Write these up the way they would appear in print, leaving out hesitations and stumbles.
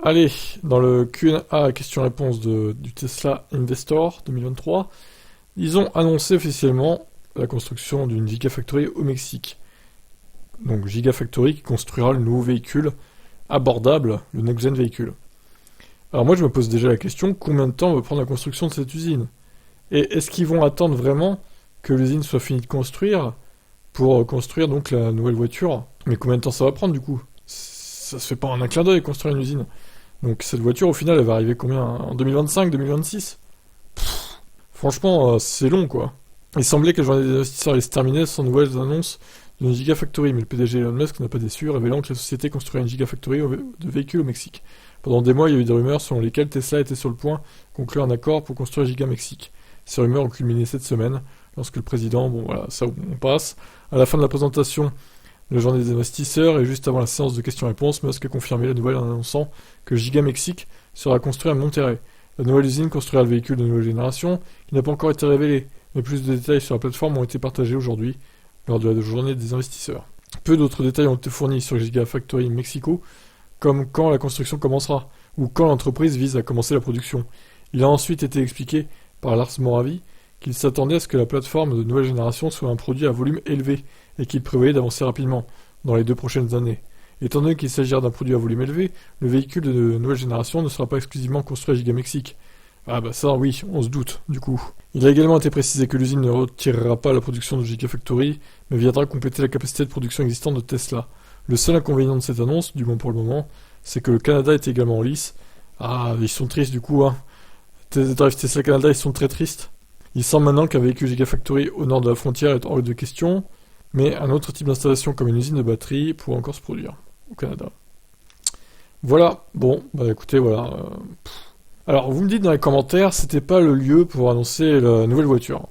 Allez, dans le Q&A question-réponse du Tesla Investor 2023, ils ont annoncé officiellement la construction d'une Gigafactory au Mexique. Donc Gigafactory qui construira le nouveau véhicule abordable, le next-gen véhicule. Alors moi je me pose déjà la question, combien de temps va prendre la construction de cette usine? Et est-ce qu'ils vont attendre vraiment que l'usine soit finie de construire pour construire donc la nouvelle voiture? Mais combien de temps ça va prendre du coup? Ça se fait pas en un clin d'œil construire une usine. Donc cette voiture au final elle va arriver combien? En 2025, 2026? Franchement c'est long quoi. Il semblait que la journée des investisseurs allait se terminer sans nouvelles annonces d'une Gigafactory, mais le PDG Elon Musk n'a pas déçu, révélant que la société construirait une Gigafactory de véhicules au Mexique. Pendant des mois, il y a eu des rumeurs selon lesquelles Tesla était sur le point de conclure un accord pour construire Giga Mexique. Ces rumeurs ont culminé cette semaine, lorsque le président, bon voilà, ça on passe, à la fin de la présentation de la journée des investisseurs et juste avant la séance de questions-réponses, Musk a confirmé la nouvelle en annonçant que Giga Mexique sera construit à Monterrey. La nouvelle usine construira le véhicule de nouvelle génération, qui n'a pas encore été révélé, mais plus de détails sur la plateforme ont été partagés aujourd'hui, lors de la journée des investisseurs. Peu d'autres détails ont été fournis sur Gigafactory Mexico, comme quand la construction commencera, ou quand l'entreprise vise à commencer la production. Il a ensuite été expliqué par Lars Moravy qu'il s'attendait à ce que la plateforme de nouvelle génération soit un produit à volume élevé, et qu'il prévoyait d'avancer rapidement, dans les 2 prochaines années. Étant donné qu'il s'agira d'un produit à volume élevé, le véhicule de nouvelle génération ne sera pas exclusivement construit à Giga Mexique. Ah bah ça oui, on se doute, du coup. Il a également été précisé que l'usine ne retirera pas la production de Gigafactory, mais viendra compléter la capacité de production existante de Tesla. Le seul inconvénient de cette annonce, du moins pour le moment, c'est que le Canada est également en lice. Ah, ils sont tristes du coup, hein. Drive Tesla Canada, ils sont très tristes. Il semble maintenant qu'un véhicule Gigafactory au nord de la frontière est hors de question, mais un autre type d'installation comme une usine de batterie pourrait encore se produire au Canada. Voilà, bon, bah écoutez, voilà. Alors, vous me dites dans les commentaires, c'était pas le lieu pour annoncer la nouvelle voiture.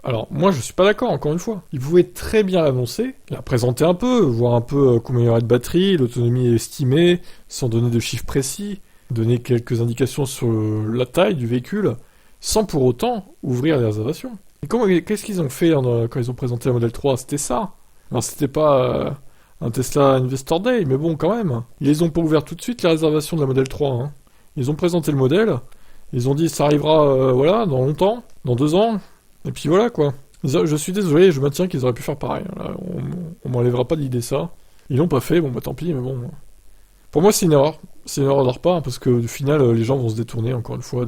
Alors, moi, je suis pas d'accord, encore une fois. Ils pouvaient très bien l'annoncer, la présenter un peu, voir un peu combien il y aurait de batterie, l'autonomie estimée, sans donner de chiffres précis, donner quelques indications sur la taille du véhicule, sans pour autant ouvrir les réservations. Et qu'est-ce qu'ils ont fait quand ils ont présenté la Model 3? C'était ça. Alors, c'était pas un Tesla Investor Day, mais bon, quand même. Ils les ont pas ouvert tout de suite, les réservations de la Model 3, hein. Ils ont présenté le modèle, ils ont dit ça arrivera voilà, dans longtemps, dans 2 ans, et puis voilà quoi. Je suis désolé, je maintiens qu'ils auraient pu faire pareil. Là, on m'enlèvera pas d'idée ça. Ils l'ont pas fait, bon bah tant pis, mais bon. Pour moi c'est une erreur. C'est une erreur de leur part, parce que au final les gens vont se détourner encore une fois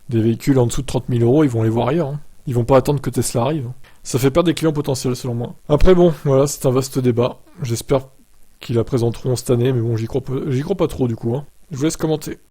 des véhicules en dessous de 30 000 euros, ils vont les voir ailleurs. Hein. Ils vont pas attendre que Tesla arrive. Ça fait perdre des clients potentiels selon moi. Après bon, voilà, c'est un vaste débat. J'espère qu'ils la présenteront cette année, mais bon j'y crois pas trop du coup. Hein. Je vous laisse commenter.